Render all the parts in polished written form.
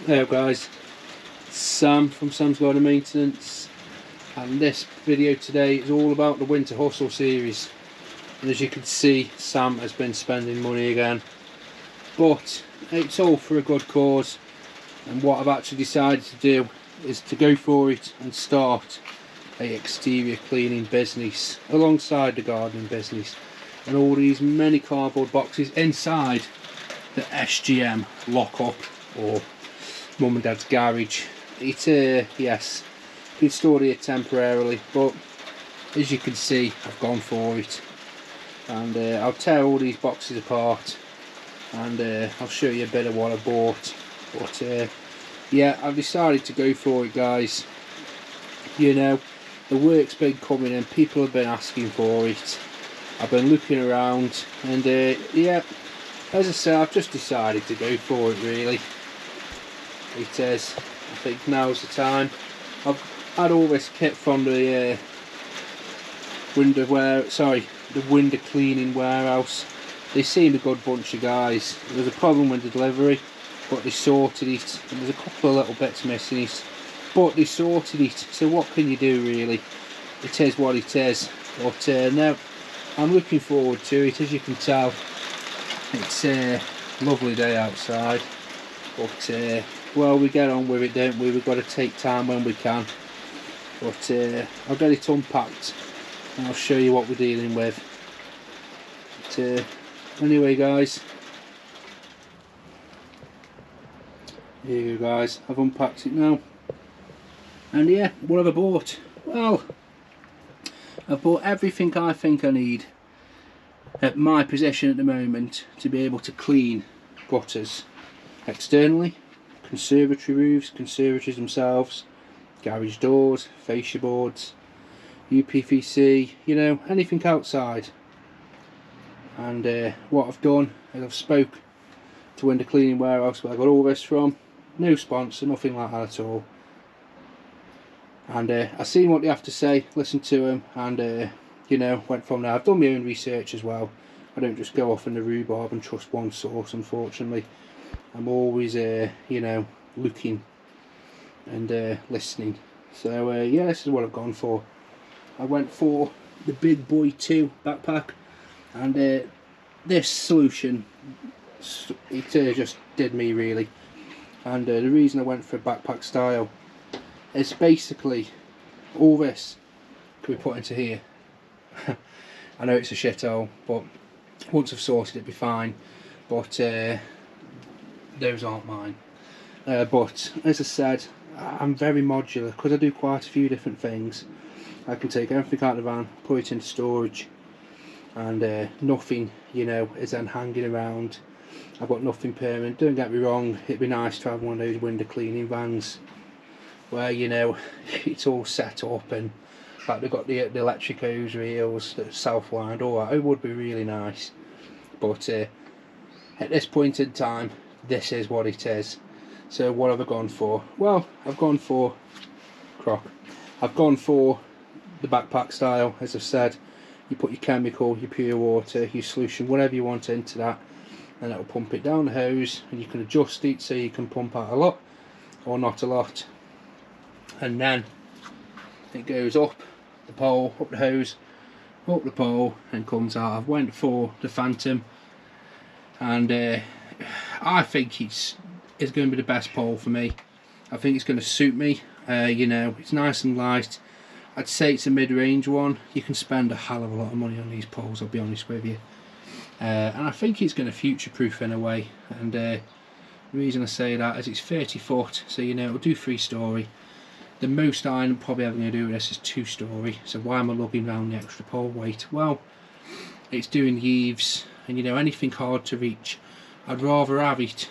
Hello guys, it's Sam from Sam's Garden Maintenance, and this video today is all about the Winter Hustle series. And as you can see, Sam has been spending money again, but it's all for a good cause. And what I've actually decided to do is to go for it and start a exterior cleaning business alongside the gardening business, and all these many cardboard boxes inside the SGM lockup or mum and dad's garage. It's yes, been stored here temporarily, but as you can see, I've gone for it, and I'll tear all these boxes apart and I'll show you a bit of what I bought. But yeah, I've decided to go for it, guys. You know, the work's been coming and people have been asking for it. I've been looking around, and yeah, as I say, I've just decided to go for it, really. It is, I think now's the time. I've had all this kit from the window cleaning warehouse. They seemed a good bunch of guys. There was a problem with the delivery, but they sorted it. And there's a couple of little bits missing it, but they sorted it. So what can you do, really? It is what it is. But now I'm looking forward to it. As you can tell, it's a lovely day outside. But well, we get on with it, don't we? We've got to take time when we can. But I'll get it unpacked and I'll show you what we're dealing with. But anyway, guys, here you go, guys. I've unpacked it now. And yeah, what have I bought? Well, I've bought everything I think I need at my position at the moment to be able to clean gutters externally, conservatory roofs, conservatories themselves, garage doors, fascia boards, UPVC, you know, anything outside. And what I've done is I've spoke to Window Cleaning Warehouse, where I got all this from. No sponsor, nothing like that at all. And I seen what they have to say, listened to them, and you know, went from there. I've done my own research as well. I don't just go off in the rhubarb and trust one source, unfortunately. I'm always you know, looking and listening. So yeah, this is what I've gone for. I went for the Big Boy 2 backpack, and this solution, it just did me, really. And the reason I went for backpack style is basically all this can be put into here. I know it's a shithole, but once I've sorted it, it'll be fine. But those aren't mine. But as I said, I'm very modular because I do quite a few different things. I can take everything out of the van, put it into storage, and nothing, you know, is then hanging around. I've got nothing permanent. Don't get me wrong, it'd be nice to have one of those window cleaning vans where, you know, it's all set up and like they've got the electric hose reels that are self-lined, all that. It would be really nice. But at this point in time, this is what it is. So what have I gone for? Well, I've gone for I've gone for the backpack style. As I've said, you put your chemical, your pure water, your solution, whatever you want into that, and it'll pump it down the hose, and you can adjust it so you can pump out a lot or not a lot. And then it goes up the pole, up the hose, up the pole, and comes out. I've went for the Phantom, and I think it's going to be the best pole for me. I think it's going to suit me. You know, it's nice and light. I'd say it's a mid-range one. You can spend a hell of a lot of money on these poles, I'll be honest with you. And I think it's going to future-proof in a way. And the reason I say that is it's 30 foot, so you know it'll do 3-story. The most I'm probably ever going to do with this is 2-story. So why am I lugging around the extra pole weight? Well, it's doing eaves and, you know, anything hard to reach. I'd rather have it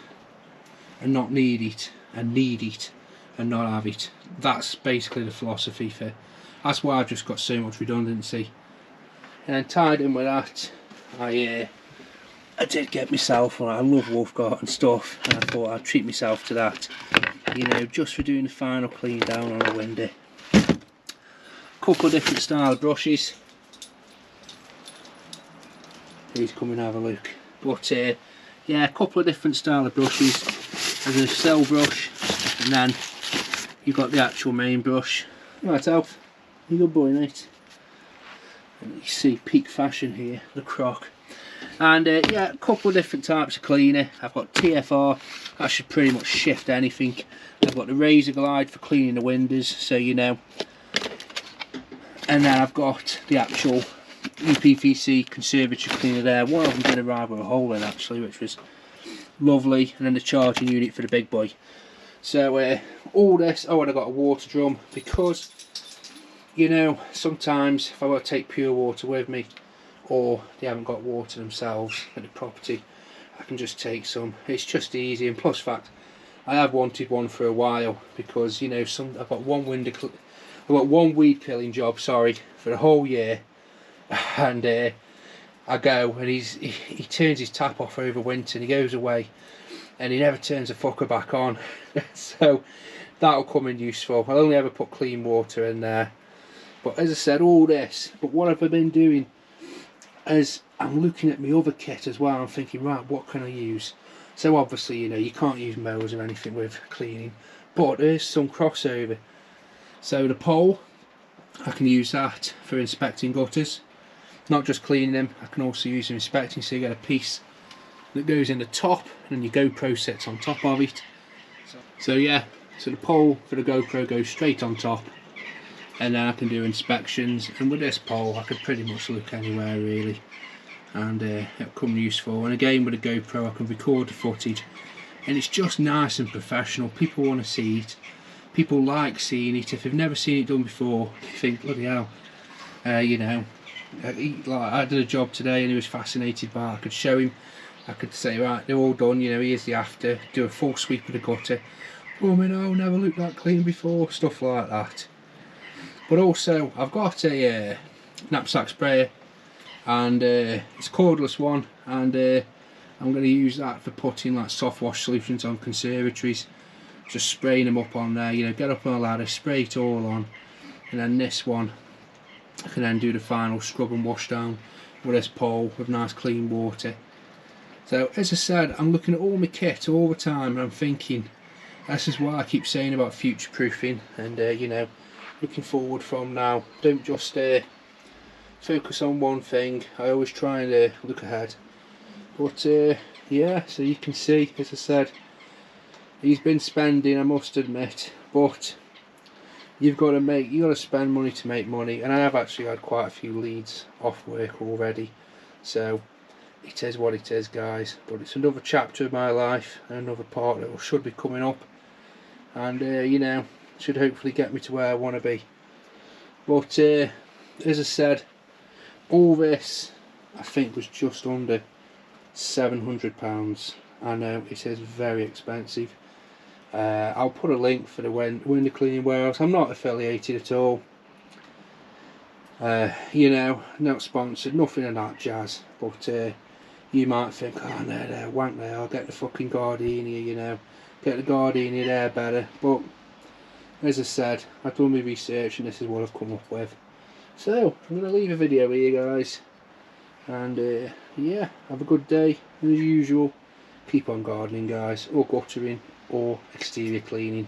and not need it, and need it and not have it. That's basically the philosophy for. That's why I've just got so much redundancy. And then tied in with that, I did get myself, I love Wolf Garden stuff, and I thought I'd treat myself to that, you know, just for doing the final clean down on a window. Couple of different style of brushes. Please come and have a look. But yeah, a couple of different style of brushes. There's a cell brush, And then you've got the actual main brush. Right, Alf, you good boy, mate. And you see peak fashion here, the croc. And yeah, a couple of different types of cleaner. I've got TFR, that should pretty much shift anything. I've got the Razor Glide for cleaning the windows, so you know. And then I've got the actual UPVC conservatory cleaner there. One of them did arrive with a hole in actually, which was lovely. And then the charging unit for the big boy. So all this, oh, and I got a water drum because, you know, sometimes if I want to take pure water with me, or they haven't got water themselves at the property, I can just take some. It's just easy, and plus fact, I have wanted one for a while because, you know, I've got one weed killing job, sorry, for the whole year, and I go and he turns his tap off over winter and he goes away and he never turns the fucker back on. So that'll come in useful. I'll only ever put clean water in there. But as I said, all this, but what have I been doing is I'm looking at my other kit as well. I'm thinking, right, what can I use? So obviously, you know, you can't use mowers or anything with cleaning, but there's some crossover. So the pole, I can use that for inspecting gutters, not just cleaning them. I can also use them inspecting, so you get a piece that goes in the top and then your GoPro sits on top of it. So yeah, so the pole for the GoPro goes straight on top, and then I can do inspections, and with this pole I could pretty much look anywhere really, and it'll come useful. And again, with a GoPro I can record the footage, and it's just nice and professional. People want to see it, people like seeing it. If they've never seen it done before, you think, bloody hell, you know, like I did a job today and he was fascinated by it. I could show him, I could say, right, they're all done, you know, here's the after, do a full sweep of the gutter. Oh, I mean, never looked that clean before, stuff like that. But also, I've got a knapsack sprayer, and it's a cordless one, and I'm going to use that for putting like soft wash solutions on conservatories, just spraying them up on there, you know, get up on a ladder, spray it all on, and then this one, I can then do the final scrub and wash down with this pole with nice clean water. So as I said, I'm looking at all my kit all the time, and I'm thinking, this is what I keep saying about future proofing, and you know, looking forward from now. Don't just focus on one thing. I always try and look ahead. But yeah, so you can see, as I said, he's been spending, I must admit, but you've got to spend money to make money, and I have actually had quite a few leads off work already. So it is what it is, guys. But it's another chapter of my life, another part that should be coming up, and you know, should hopefully get me to where I want to be. But as I said, all this I think was just under £700. I know it is very expensive. I'll put a link for the window cleaning warehouse. I'm not affiliated at all, you know, not sponsored, nothing of that jazz. But you might think, oh no, they're wank there, I'll get the fucking Gardenia, you know, get the Gardenia there better. But as I said, I've done my research and this is what I've come up with. So I'm going to leave a video here, guys, and yeah, have a good day. And as usual, keep on gardening, guys, or guttering, or exterior cleaning.